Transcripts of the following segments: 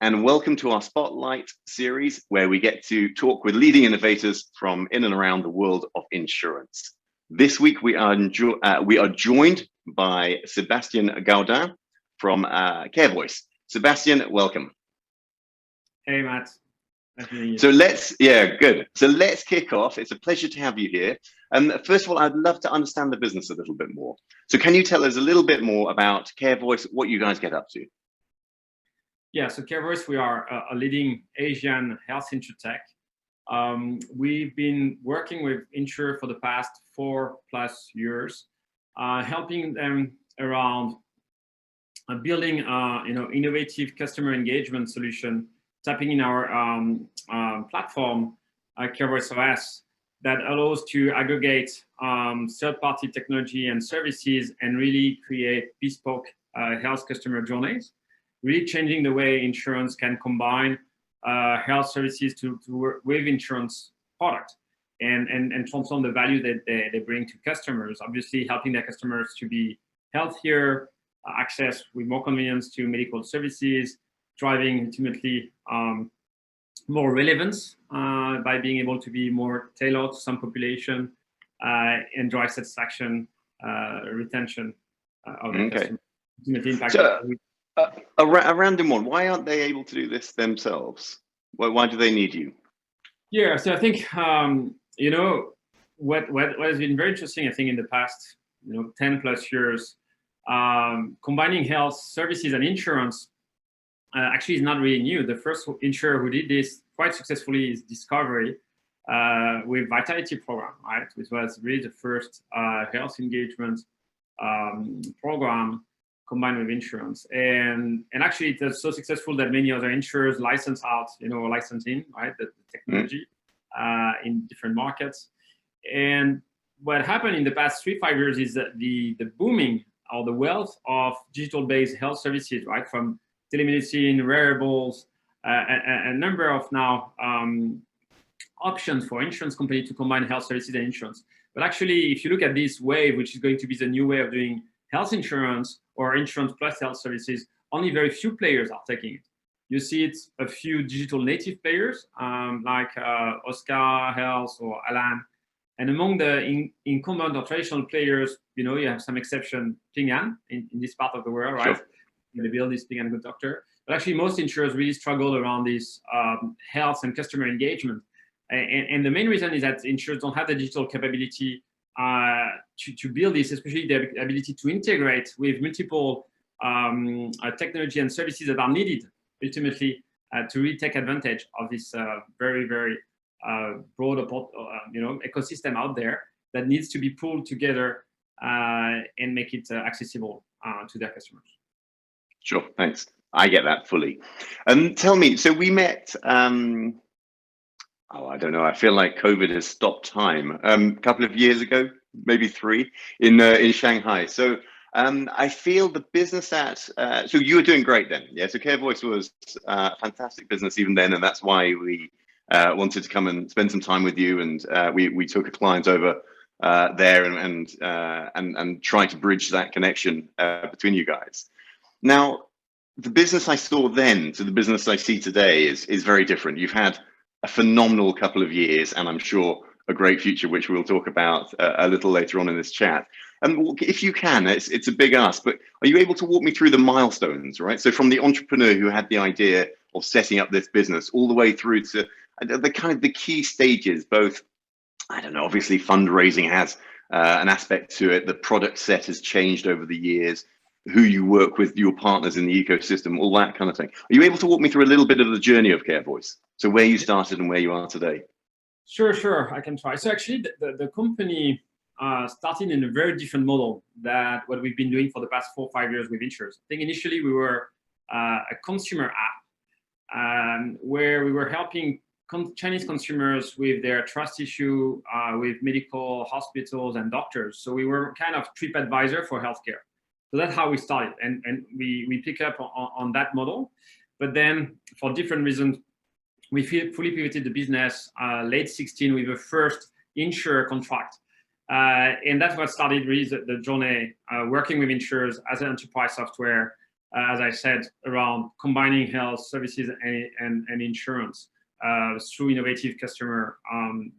and welcome to our Spotlight series, where we get to talk with leading innovators from in and around the world of insurance. This week, we are joined by Sebastien Gaudin from CareVoice. Sebastien, welcome. Hey, Matt. So let's kick off. It's a pleasure to have you here. First of all, I'd love to understand the business a little bit more. So can you tell us a little bit more about CareVoice, what you guys get up to? Yeah, so CareVoice, we are a leading Asian health insurtech. We've been working with insurers for the past 4+ years, helping them around building innovative customer engagement solution, tapping in our platform, CareVoice OS, that allows to aggregate third-party technology and services and really create bespoke health customer journeys, really changing the way insurance can combine health services to work with insurance product and transform the value that they bring to customers, obviously helping their customers to be healthier, access with more convenience to medical services, driving ultimately more relevance by being able to be more tailored to some population and drive satisfaction, retention of the customer. Ultimately impact. So, a random one. Why aren't they able to do this themselves? Why do they need you? Yeah, so I think what has been very interesting, I think, in the past 10+ years, combining health services and insurance actually is not really new. The first insurer who did this quite successfully is Discovery with Vitality program, right? Which was really the first health engagement program combined with insurance. And actually it was so successful that many other insurers license out, licensing, right, the technology in different markets. And what happened in the past 3-5 years is that the booming or the wealth of digital-based health services, right, from telemedicine, wearables, a number of now options for insurance companies to combine health services and insurance. But actually, if you look at this wave, which is going to be the new way of doing health insurance or insurance plus health services, only very few players are taking it. You see it a few digital native players like Oscar Health or Alan. And among the incumbent or traditional players, you have some exception, Ping An in this part of the world, right? Sure. They build this Ping An Good Doctor. But actually, most insurers really struggle around this health and customer engagement. And the main reason is that insurers don't have the digital capability to build this, especially the ability to integrate with multiple technology and services that are needed ultimately to really take advantage of this very, very broad ecosystem out there that needs to be pulled together and make it accessible to their customers. Sure, thanks. I get that fully. Tell me, so we met, I don't know, I feel like COVID has stopped time, a couple of years ago, maybe 3, in Shanghai. So I feel the business so you were doing great then, yeah? So CareVoice was a fantastic business even then, and that's why we wanted to come and spend some time with you, and we took a client over there and try to bridge that connection between you guys. Now, the business I saw then to the business I see today is very different. You've had a phenomenal couple of years, and I'm sure a great future, which we'll talk about a little later on in this chat. And if you can, it's a big ask, but are you able to walk me through the milestones, right? So from the entrepreneur who had the idea of setting up this business all the way through to the key stages, both, I don't know, obviously fundraising has an aspect to it. The product set has changed over the years, who you work with, your partners in the ecosystem, all that kind of thing. Are you able to walk me through a little bit of the journey of CareVoice? So where you started and where you are today? Sure, I can try. So actually the company started in a very different model than what we've been doing for the past 4 or 5 years with insurers. I think initially we were a consumer app where we were helping Chinese consumers with their trust issue with medical hospitals and doctors. So we were kind of TripAdvisor for healthcare. So that's how we started, and we pick up on that model. But then, for different reasons, we fully pivoted the business late 2016 with the first insurer contract. And that's what started really the journey working with insurers as an enterprise software, as I said, around combining health services and insurance through innovative customer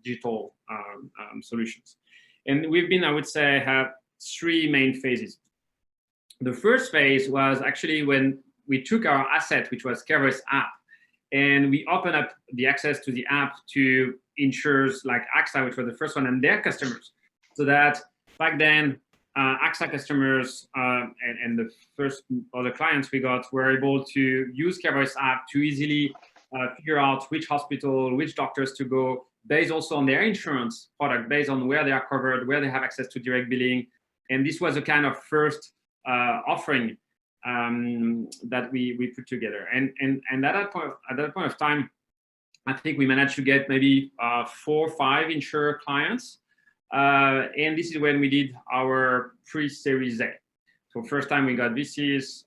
digital solutions. And we've been, I would say, have three main phases. The first phase was actually when we took our asset, which was CareVoice app, and we opened up the access to the app to insurers like AXA, which was the first one, and their customers. So that back then, AXA customers and the first other clients we got were able to use CareVoice app to easily figure out which hospital, which doctors to go, based also on their insurance product, based on where they are covered, where they have access to direct billing. And this was a kind of first offering that we put together. And at that point of time, I think we managed to get maybe 4 or 5 insurer clients. And this is when we did our pre-Series A. So first time we got VCs,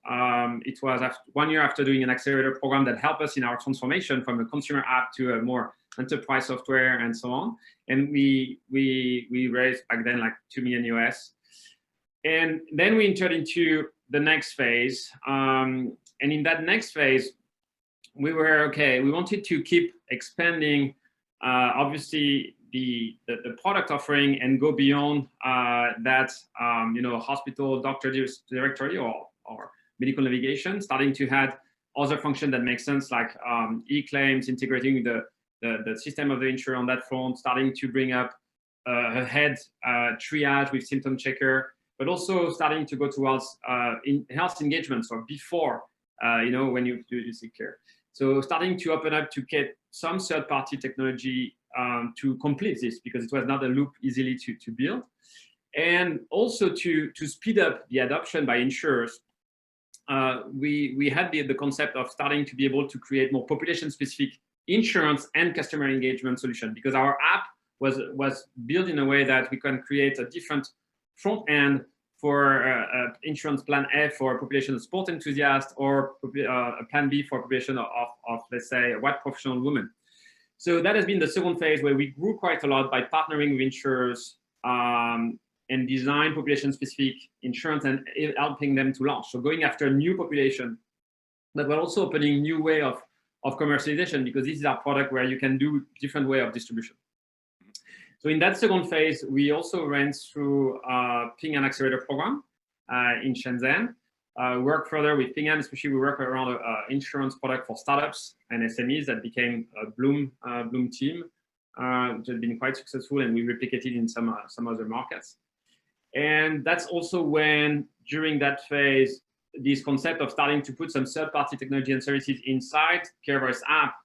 it was 1 year after doing an accelerator program that helped us in our transformation from a consumer app to a more enterprise software and so on. And we raised back then like $2 million US. And then we entered into the next phase. And in that next phase, we were, okay, we wanted to keep expanding, obviously, the product offering and go beyond that, hospital doctor directory or medical navigation, starting to have other functions that make sense, like e-claims, integrating the system of the insurer on that front, starting to bring up ahead triage with symptom checker, but also starting to go towards in health engagement, so before, when you do seek care. So starting to open up to get some third-party technology to complete this, because it was not a loop easily to build. And also to speed up the adoption by insurers, we had the concept of starting to be able to create more population-specific insurance and customer engagement solution, because our app was built in a way that we can create a different front end for insurance plan A for population of sport enthusiasts, or a plan B for population of let's say, white professional women. So that has been the second phase, where we grew quite a lot by partnering with insurers and design population-specific insurance and helping them to launch. So going after a new population, but we're also opening new way of commercialization, because this is our product where you can do different way of distribution. So in that second phase, we also ran through Ping An Accelerator program in Shenzhen. Work further with Ping An, especially we work around insurance product for startups and SMEs that became a Bloom team, which has been quite successful, and we replicated in some other markets. And that's also when, during that phase, this concept of starting to put some third-party technology and services inside CareVoice app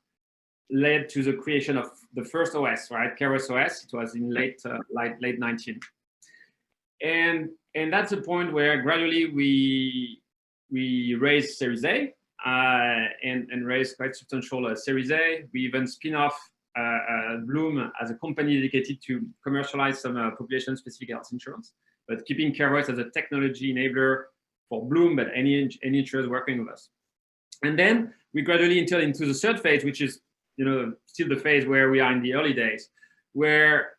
led to the creation of the first OS, right? CareVoice OS. It was in late 19. And that's the point where gradually we raised Series A and raised quite substantial Series A. We even spin off Bloom as a company dedicated to commercialize some population-specific health insurance, but keeping CareVoice as a technology enabler for Bloom, but any insurers working with us. And then we gradually entered into the third phase, which is still the phase where we are in the early days, where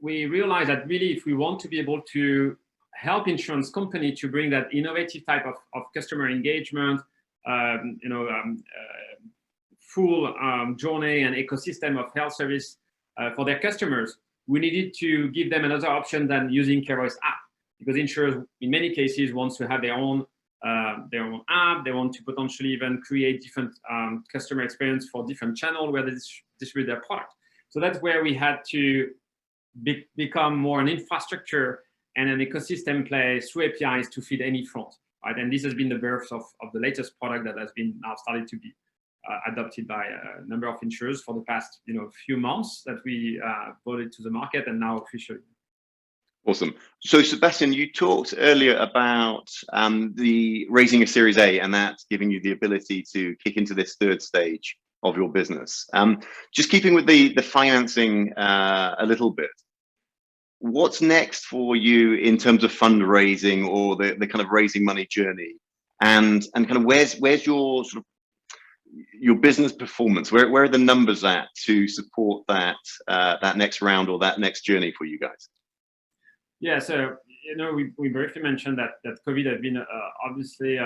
we realize that really, if we want to be able to help insurance company to bring that innovative type of customer engagement, full journey and ecosystem of health service for their customers, we needed to give them another option than using CareVoice app, because insurers in many cases want to have their own app. They want to potentially even create different customer experience for different channels where they distribute their product. So that's where we had to become more an infrastructure and an ecosystem play through APIs to feed any front, right? And this has been the birth of the latest product that has been now started to be adopted by a number of insurers for the past few months that we brought it to the market, and now officially. Awesome. So Sebastien, you talked earlier about the raising a Series A, and that's giving you the ability to kick into this third stage of your business. Just keeping with the financing a little bit, what's next for you in terms of fundraising or the kind of raising money journey, and kind of where's your sort of your business performance? Where are the numbers at to support that that next round or that next journey for you guys? Yeah, so we briefly mentioned that COVID has been obviously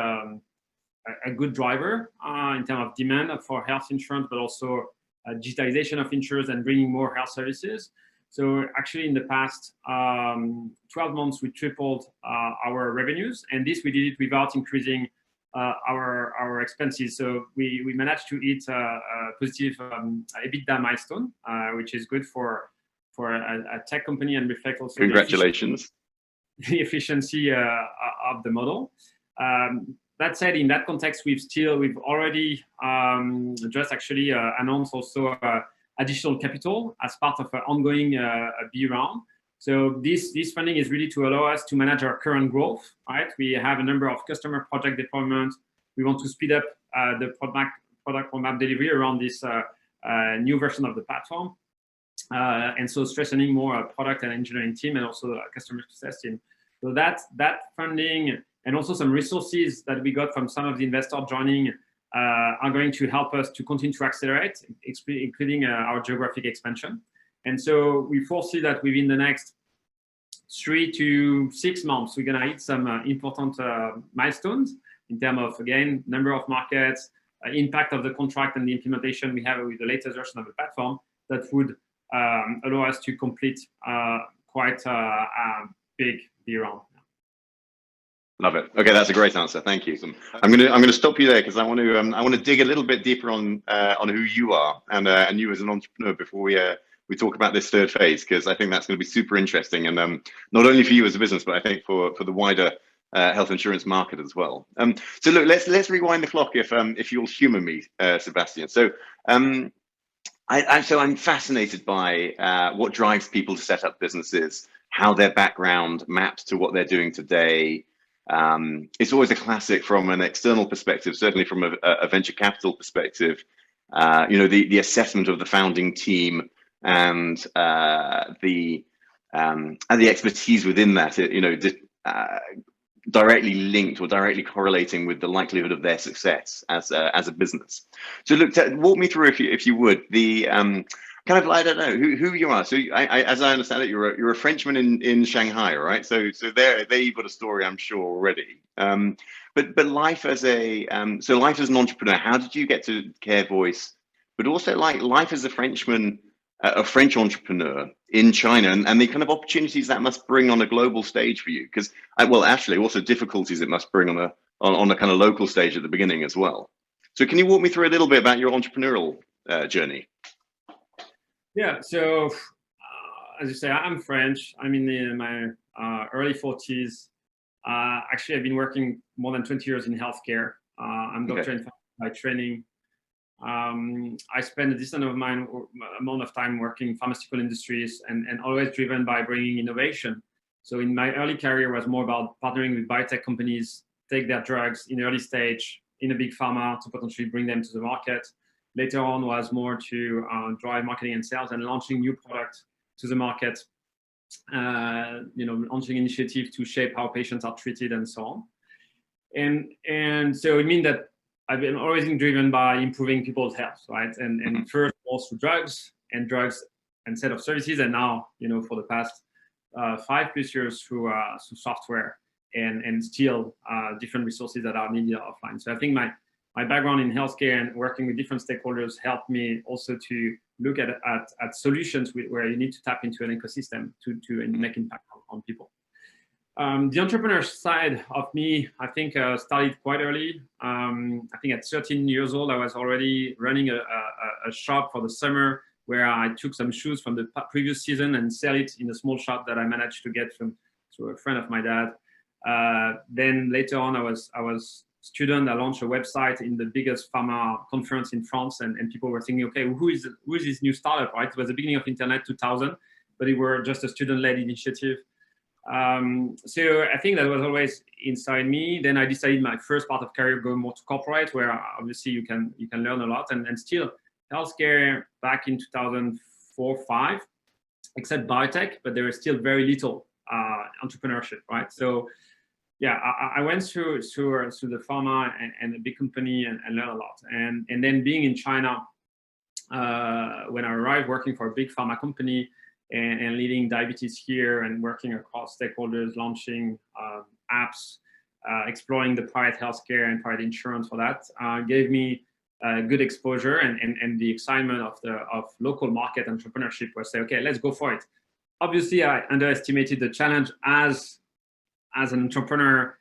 a good driver in terms of demand for health insurance, but also digitalization of insurance and bringing more health services. So actually in the past 12 months, we tripled our revenues, and this we did it without increasing our expenses. So we managed to hit a positive EBITDA milestone, which is good for a tech company and reflect also congratulations the efficiency of the model. That said, in that context, we've already just actually announced also additional capital as part of an ongoing B round. So this funding is really to allow us to manage our current growth, right? We have a number of customer project deployment. We want to speed up the product roadmap delivery around this new version of the platform. And so strengthening more product and engineering team and also customer success team. So that funding and also some resources that we got from some of the investors joining are going to help us to continue to accelerate, including our geographic expansion. And so we foresee that within the next 3 to 6 months, we're going to hit some important milestones in terms of, again, number of markets, impact of the contract and the implementation we have with the latest version of the platform that would allow us to complete quite a big B round. Love it. Okay, that's a great answer. Thank you. I'm gonna stop you there because I want to dig a little bit deeper on who you are and you as an entrepreneur before we talk about this third phase, because I think that's going to be super interesting, and not only for you as a business, but I think for the wider health insurance market as well. So look, let's rewind the clock if you'll humor me, Sebastien. So I'm fascinated by what drives people to set up businesses, how their background maps to what they're doing today. It's always a classic from an external perspective, certainly from a venture capital perspective. The assessment of the founding team and the expertise within that, directly linked or directly correlating with the likelihood of their success as a business. So look, walk me through, if you would, the kind of, I don't know who you are. So as I understand it, you're a Frenchman in Shanghai, right? So there you've got a story, I'm sure, already. But life as an entrepreneur, how did you get to CareVoice? But also life as a Frenchman, a French entrepreneur in China, and the kind of opportunities that must bring on a global stage for you, because actually also difficulties it must bring on a kind of local stage at the beginning as well. So can you walk me through a little bit about your entrepreneurial journey? Yeah, so as you say, I'm French. I'm in my early 40s. Actually, I've been working more than 20 years in healthcare. I'm a doctor in pharmacy by training. I spend a decent amount of time working in pharmaceutical industries and always driven by bringing innovation. So in my early career, it was more about partnering with biotech companies, take their drugs in early stage in a big pharma to potentially bring them to the market. Later on was more to drive marketing and sales and launching new products to the market, launching initiatives to shape how patients are treated and so on. And so it means that I've been always been driven by improving people's health, right? And first also drugs and set of services, and now, for the past 5+ years through software and still different resources that are needed offline. So I think my background in healthcare and working with different stakeholders helped me also to look at solutions where you need to tap into an ecosystem to make impact on people. The entrepreneur side of me, I think, started quite early. I think at 13 years old, I was already running a shop for the summer where I took some shoes from the previous season and sell it in a small shop that I managed to get through a friend of my dad. Then later on, I was student. I launched a website in the biggest pharma conference in France, and people were thinking, okay, who is this new startup, right? It was the beginning of internet, 2000, but it were just a student-led initiative. So I think that was always inside me. Then I decided my first part of career go more to corporate, where obviously you can learn a lot, and still healthcare back in 2004-5, except biotech, but there is still very little entrepreneurship, right? So yeah, I went through the pharma and a big company and learned a lot. And then being in China, when I arrived working for a big pharma company and leading diabetes here and working across stakeholders, launching apps, exploring the private healthcare and private insurance for that gave me good exposure and the excitement of local market entrepreneurship, where I say, okay, let's go for it. Obviously, I underestimated the challenge as an entrepreneur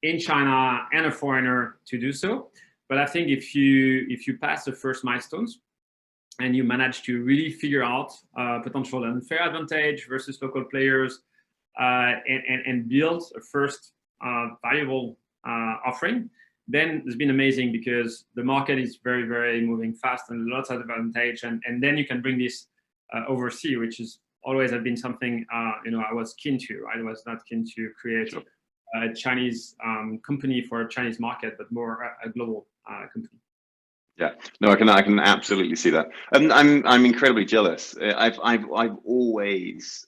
in China and a foreigner to do so. But I think if you pass the first milestones and you manage to really figure out potential unfair advantage versus local players and build a first valuable offering, then it's been amazing, because the market is very, very moving fast and lots of advantage. And then you can bring this overseas, which is always have been something I was keen to. I was not keen to create a Chinese company for a Chinese market, but more a global company. Yeah, no, I can absolutely see that. And I'm incredibly jealous. I've always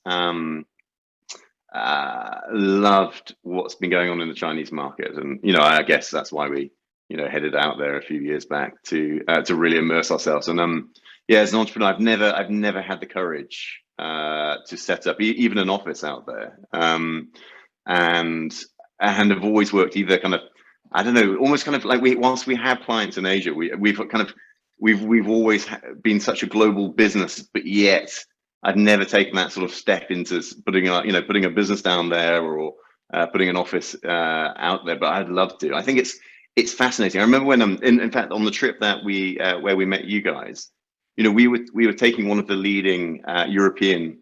loved what's been going on in the Chinese market, and I guess that's why we headed out there a few years back to really immerse ourselves. And as an entrepreneur, I've never had the courage to set up even an office out there, and have always worked either kind of, I don't know, almost kind of like whilst we have clients in Asia, we've always been such a global business, but yet I've never taken that sort of step into putting a business down there, or putting an office out there. But I'd love to. I think it's fascinating. I remember when in fact on the trip that where we met you guys, we were taking one of the leading European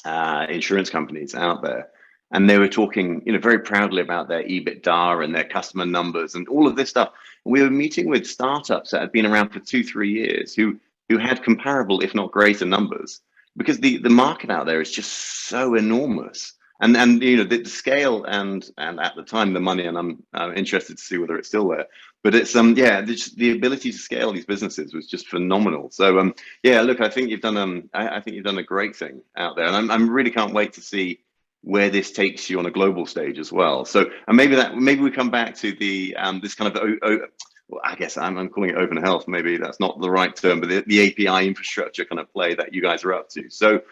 insurance companies out there, and they were talking very proudly about their EBITDA and their customer numbers and all of this stuff. And we were meeting with startups that had been around for 2-3 years who had comparable, if not greater, numbers, because the market out there is just so enormous. And the scale and at the time the money, and I'm interested to see whether it's still there, but it's the ability to scale these businesses was just phenomenal. So look, I think you've done a great thing out there, and I'm really can't wait to see where this takes you on a global stage as well. So, and maybe we come back to the this kind of well, I guess I'm calling it open health. Maybe that's not the right term, but the API infrastructure kind of play that you guys are up to. So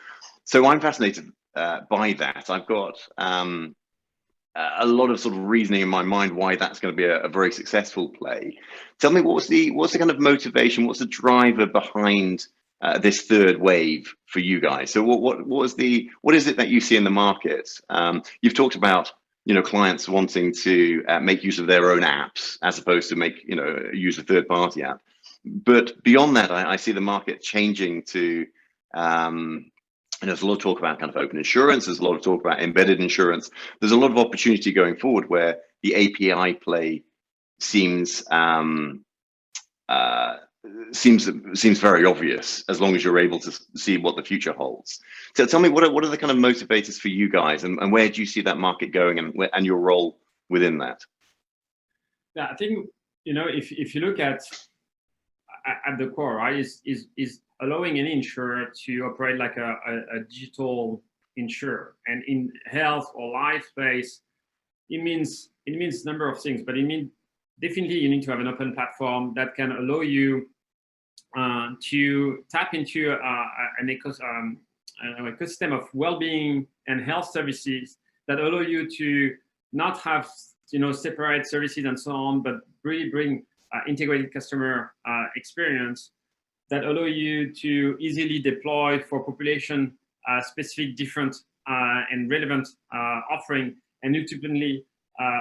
I'm fascinated by that. I've got a lot of sort of reasoning in my mind why that's going to be a very successful play. Tell me, what's the kind of motivation? What's the driver behind this third wave for you guys? So what is it that you see in the market? You've talked about clients wanting to make use of their own apps as opposed to use a third-party app. But beyond that, I see the market changing to there's a lot of talk about kind of open insurance. There's a lot of talk about embedded insurance. There's a lot of opportunity going forward where the API play seems very obvious, as long as you're able to see what the future holds. So tell me, what are the kind of motivators for you guys, and where do you see that market going, and your role within that? Yeah, I think if you look at the core, right, is allowing any insurer to operate like a digital insurer. And in health or life space, it means a number of things, but it means definitely you need to have an open platform that can allow you to tap into an ecosystem of well-being and health services that allow you to not have separate services and so on, but really bring integrated customer experience that allow you to easily deploy for population specific different and relevant offering, and ultimately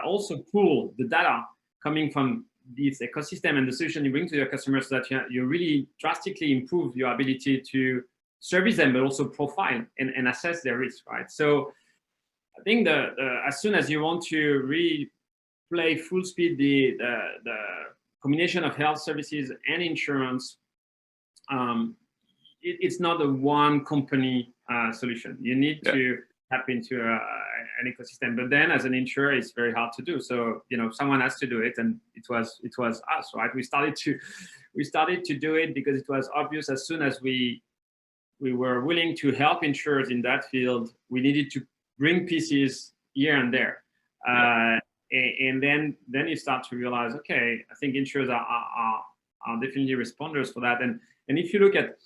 also pool the data coming from this ecosystem and the solution you bring to your customers, so that you really drastically improve your ability to service them, but also profile and assess their risk, right? So I think as soon as you want to really play full speed the combination of health services and insurance, it's not a one company solution. You need to tap into an ecosystem, but then as an insurer, it's very hard to do. So someone has to do it, and it was us, right? We started to do it because it was obvious. As soon as we were willing to help insurers in that field, we needed to bring pieces here and there, and then you start to realize, okay, I think insurers are definitely responders for that. And if you look at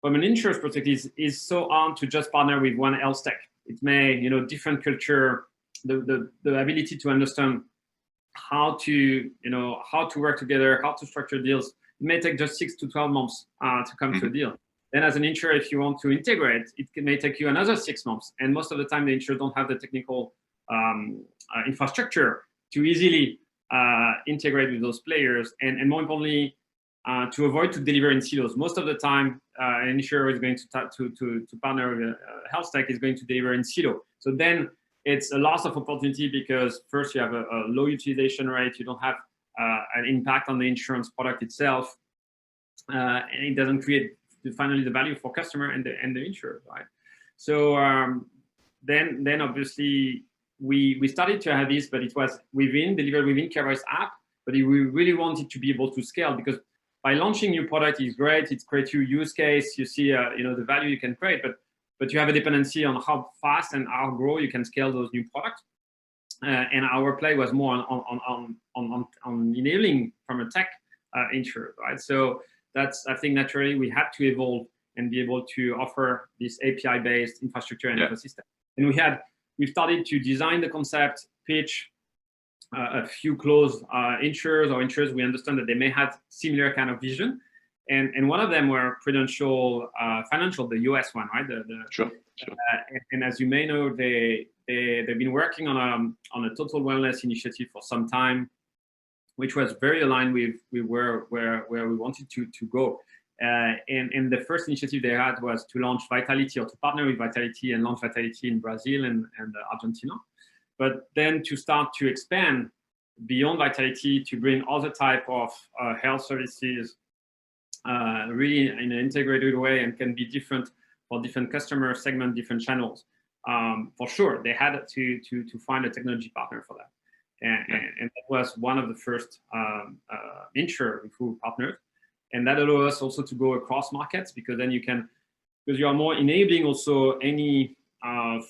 from an insurance perspective, is so hard to just partner with one health tech. It may, different culture, the ability to understand how to work together, how to structure deals. It may take just 6 to 12 months to come to a deal. Then as an insurer, if you want to integrate, may take you another 6 months. And most of the time, the insurers don't have the technical infrastructure to easily integrate with those players. And more importantly, to avoid to deliver in silos. Most of the time, an insurer is going to partner with a health tech is going to deliver in silo. So then it's a loss of opportunity because first you have a low utilization rate, you don't have an impact on the insurance product itself, and it doesn't create finally the value for customer and the insurer, right? So then obviously we started to have this, but it was delivered within CareVoice app, but we really wanted to be able to scale because by launching new product is great. It creates your use case. You see, the value you can create, but you have a dependency on how fast and how grow you can scale those new products. And our play was more on enabling from a tech insurer, right? So I think naturally we had to evolve and be able to offer this API-based infrastructure and ecosystem. And we started to design the concept, pitch a few close insurers or insurers. We understand that they may have similar kind of vision. And one of them were Prudential Financial, the US one, right? Sure. And as you may know, they've been working on a total wellness initiative for some time, which was very aligned with where we wanted to go. And the first initiative they had was to launch Vitality, or to partner with Vitality and launch Vitality in Brazil and Argentina. But then to start to expand beyond Vitality to bring other type of health services really in an integrated way and can be different for different customer segment, different channels. For sure, they had to find a technology partner for that. And that was one of the first insurer with who we partnered. And that allowed us also to go across markets because then because you are more enabling also any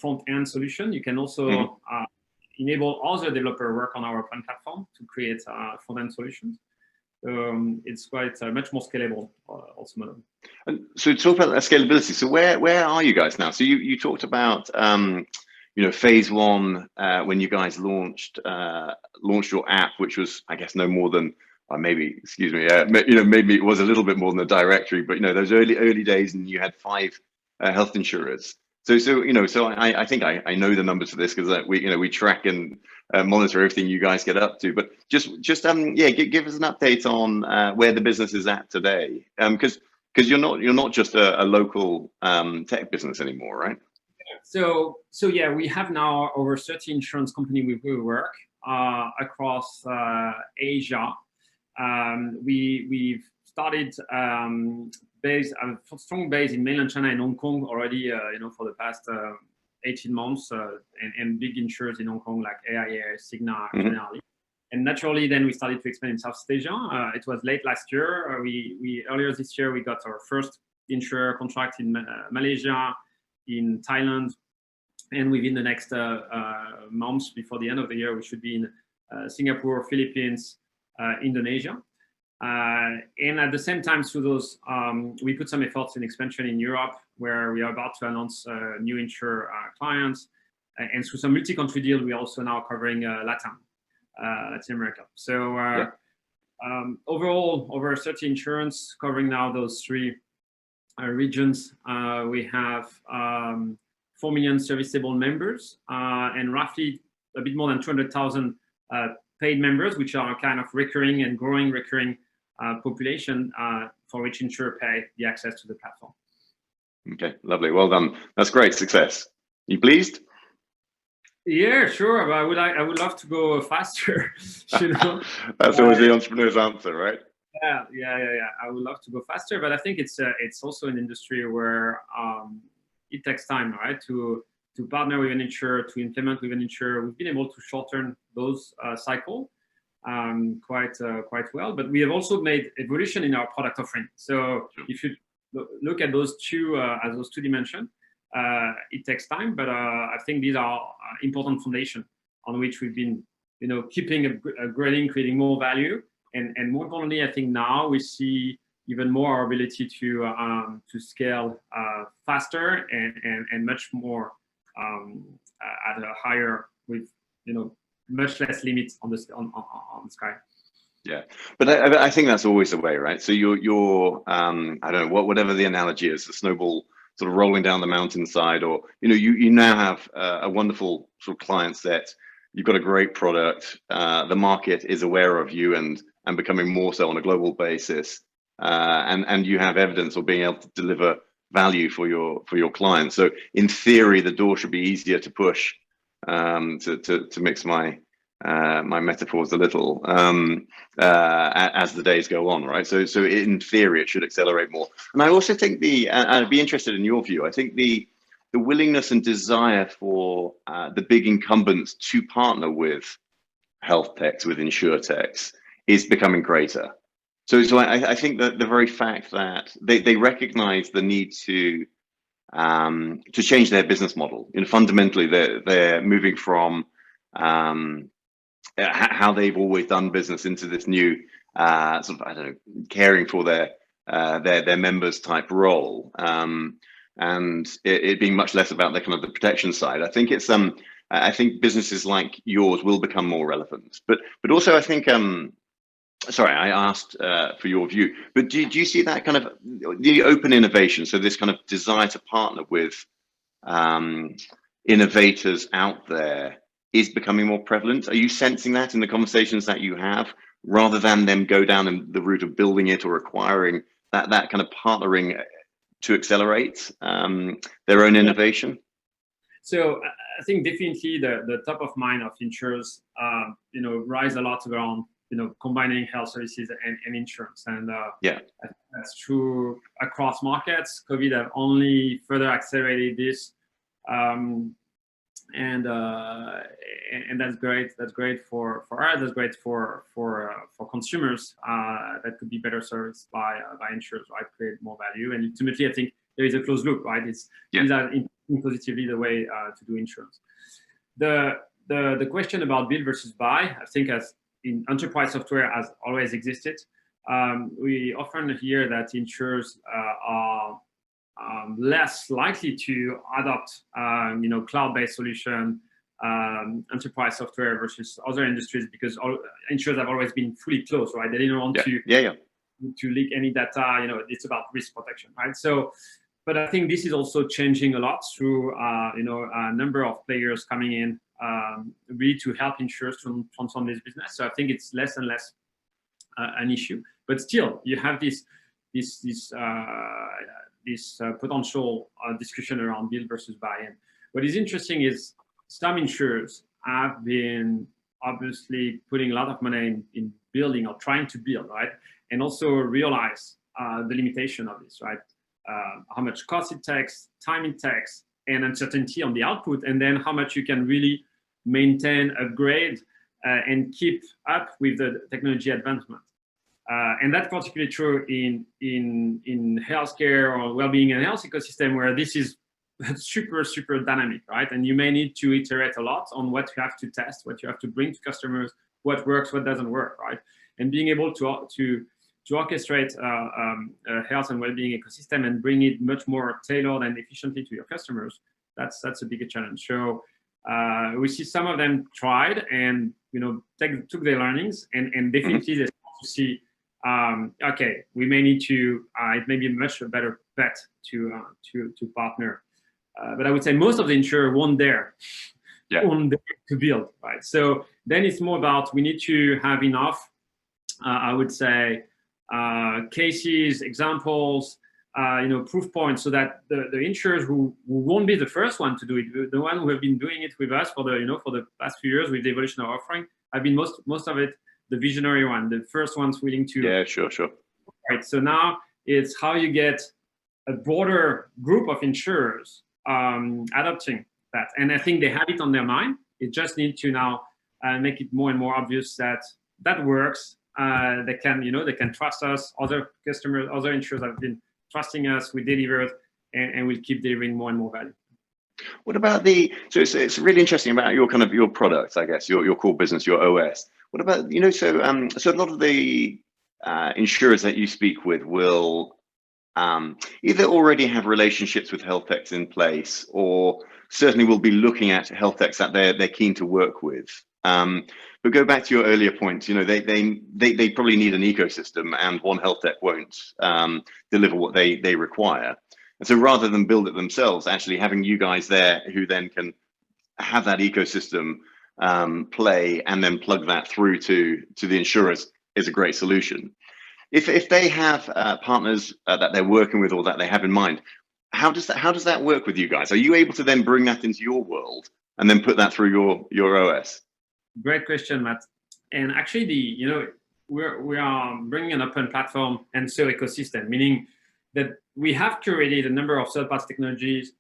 front-end solution. You can also enable other developer work on our open platform to create front-end solutions. It's quite much more scalable also model. And so talk about that scalability. So where are you guys now? So you talked about phase one when you guys launched your app, which was I guess no more than maybe maybe it was a little bit more than a directory, but those early days, and you had 5 health insurers. So I think I know the numbers for this because we track and monitor everything you guys get up to. But just give us an update on where the business is at today, because you're not just a local tech business anymore, right? So yeah, we have now over 30 insurance companies with who we work across Asia. We've started a strong base in mainland China and Hong Kong already, for the past 18 months, and big insurers in Hong Kong like AIA, Cigna, generally. And naturally, then we started to expand in Southeast Asia. It was late last year. Earlier this year, we got our first insurer contract in Malaysia, in Thailand, and within the next months before the end of the year, we should be in Singapore, Philippines, Indonesia. And at the same time, through those, we put some efforts in expansion in Europe, where we are about to announce new insurer clients. And through some multi-country deals, we are also now covering Latin America. So overall, over 30 insurance covering now those 3 regions. We have 4 million serviceable members and roughly a bit more than 200,000 paid members, which are kind of recurring and growing population for which insurer pay the access to the platform. Okay, lovely. Well done. That's great success. You pleased? Yeah, sure. I would love to go faster. That's always the entrepreneur's answer, right? Yeah. I would love to go faster, but I think it's also an industry where it takes time, right? To partner with an insurer, to implement with an insurer. We've been able to shorten those cycle quite well, but we have also made evolution in our product offering. So if you look at those two dimensions, it takes time, but I think these are important foundation on which we've been, keeping upgrading, creating more value, and more importantly, I think now we see even more our ability to scale faster and much more at a higher with much less limits on the sky. Yeah, but I think that's always the way, right? So you're I don't know whatever the analogy is, the snowball sort of rolling down the mountainside, or you now have a wonderful sort of client set. You've got a great product. The market is aware of you and becoming more so on a global basis, and you have evidence of being able to deliver value for your clients. So in theory, the door should be easier to push. To mix my metaphors a little as the days go on, right? So in theory, it should accelerate more. And I also think I'd be interested in your view. I think the willingness and desire for the big incumbents to partner with health techs, with insurtechs, is becoming greater. So I think that the very fact that they recognize the need to change their business model. Fundamentally, they're moving from how they've always done business into this new sort of, I don't know, caring for their members type role, and it being much less about the kind of the protection side. I think it's I think businesses like yours will become more relevant, but also I think sorry, I asked for your view, but do you see that kind of the open innovation? So this kind of desire to partner with innovators out there is becoming more prevalent. Are you sensing that in the conversations that you have, rather than them go down the route of building it or acquiring, that kind of partnering to accelerate their own innovation? So I think definitely the top of mind of insurers, rise a lot around combining health services and insurance, and yeah, that's true across markets. COVID have only further accelerated this. And that's great. That's great for us. That's great for consumers. That could be better serviced by insurers, right? Create more value, and ultimately, I think there is a closed loop, right? These are positively the way to do insurance. The question about build versus buy, I think, as in enterprise software, has always existed. We often hear that insurers are less likely to adopt, cloud-based solution, enterprise software versus other industries, because insurers have always been fully closed, right? They didn't want to leak any data. It's about risk protection, right? So, but I think this is also changing a lot through, a number of players coming in, really to help insurers to transform this business. So I think it's less and less an issue, but still, you have this potential discussion around build versus buy. And what is interesting is some insurers have been obviously putting a lot of money in building or trying to build, right? And also realize the limitation of this, right? How much cost it takes, time it takes, and uncertainty on the output, and then how much you can really maintain, upgrade, and keep up with the technology advancement. And that's particularly true in healthcare or well-being and health ecosystem, where this is super, super dynamic, right? And you may need to iterate a lot on what you have to test, what you have to bring to customers, what works, what doesn't work, right? And being able to orchestrate a health and well-being ecosystem and bring it much more tailored and efficiently to your customers, that's a bigger challenge. So we see some of them tried and took their learnings and definitely they start to see, okay, we may need to, it may be a much better bet to partner. But I would say most of the insurers won't dare to build, right? So then it's more about, we need to have enough, I would say, cases, examples, proof points, so that the insurers who won't be the first one to do it, the one who have been doing it with us for the past few years with the evolution of offering, have been most of it the visionary one, the first ones willing to. Yeah, sure. Right. So now it's how you get a broader group of insurers adopting that, and I think they have it on their mind. It just need to now make it more and more obvious that works. They can trust us. Other customers, other insurers have been trusting us. We delivered, and we'll keep delivering more and more value. What about so it's really interesting about your products, I guess, your core business, your OS. What about, so a lot of the insurers that you speak with will either already have relationships with health techs in place, or certainly will be looking at health techs that they're keen to work with. But go back to your earlier point. They probably need an ecosystem, and one health tech won't deliver what they require. And so rather than build it themselves, actually having you guys there who then can have that ecosystem play and then plug that through to the insurers is a great solution. If they have partners that they're working with or that they have in mind, how does that work with you guys? Are you able to then bring that into your world and then put that through your OS? Great question, Matt. And actually, we are bringing an open platform and so ecosystem, meaning that we have curated a number of third-party technologies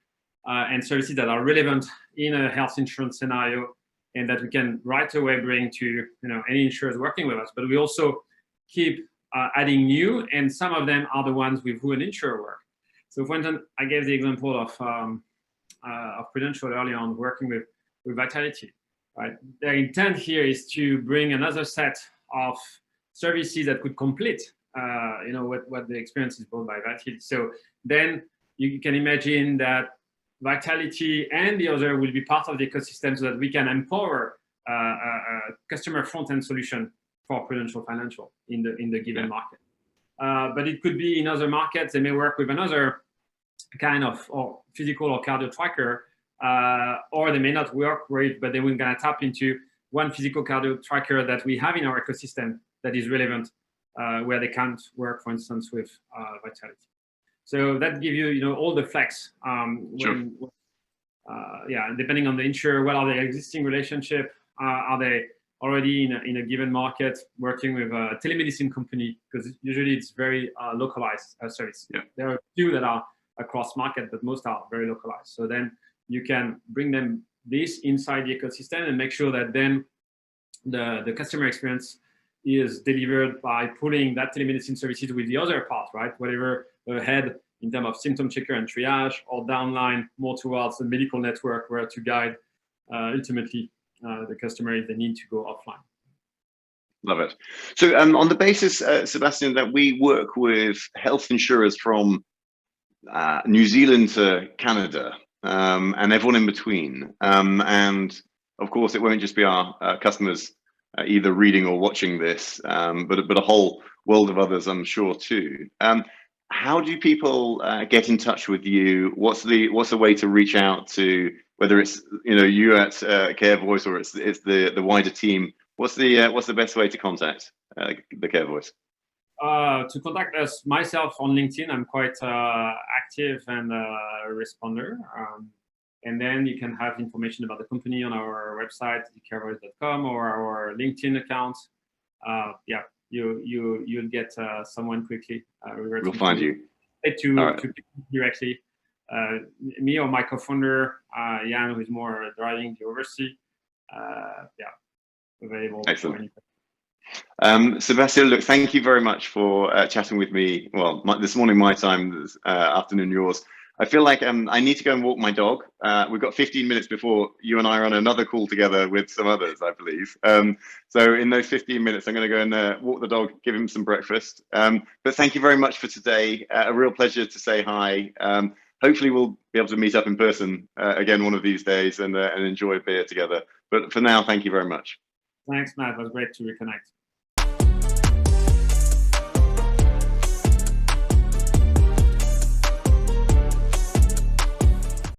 and services that are relevant in a health insurance scenario, and that we can right away bring to any insurers working with us. But we also keep adding new, and some of them are the ones with who an insurer work. So, for instance, I gave the example of Prudential early on, working with Vitality. Right. Their intent here is to bring another set of services that could complete, what the experience is brought by Vitality. So then you can imagine that Vitality and the other will be part of the ecosystem, so that we can empower a customer front-end solution for Prudential Financial in the given market. But it could be in other markets. They may work with another kind of or physical or cardio tracker. Or they may not work with, but they will gonna tap into one physical cardio tracker that we have in our ecosystem that is relevant, where they can't work, for instance, with Vitality. So that gives you, all the flex. Sure. Depending on the insurer, what are their existing relationship? Are they already in a given market working with a telemedicine company? Because usually it's very localized service. Yeah. There are a few that are across market, but most are very localized. So then you can bring them this inside the ecosystem and make sure that then the customer experience is delivered by pulling that telemedicine services with the other part, right? Whatever ahead in terms of symptom checker and triage, or downline more towards the medical network where to guide ultimately the customer if they need to go offline. Love it. So on the basis, Sebastien, that we work with health insurers from New Zealand to Canada, and everyone in between. And of course, it won't just be our customers either reading or watching this, but a whole world of others, I'm sure, too. How do people get in touch with you? What's the way to reach out to, whether it's you at CareVoice or it's the wider team? What's the best way to contact the CareVoice? To contact us, myself on LinkedIn, I'm quite active and a responder. And then you can have information about the company on our website, carevoice.com, or our LinkedIn account. You'll get someone quickly. We'll find you. To directly. Me or my co-founder, Jan, who is more driving the oversee. Available. Excellent. Sebastien, look, thank you very much for chatting with me. Well, this morning my time, this afternoon yours. I feel like I need to go and walk my dog. We've got 15 minutes before you and I are on another call together with some others, I believe. So in those 15 minutes, I'm going to go and walk the dog, give him some breakfast. But thank you very much for today. A real pleasure to say hi. Hopefully we'll be able to meet up in person again one of these days and enjoy a beer together. But for now, thank you very much. Thanks, Matt. It was great to reconnect.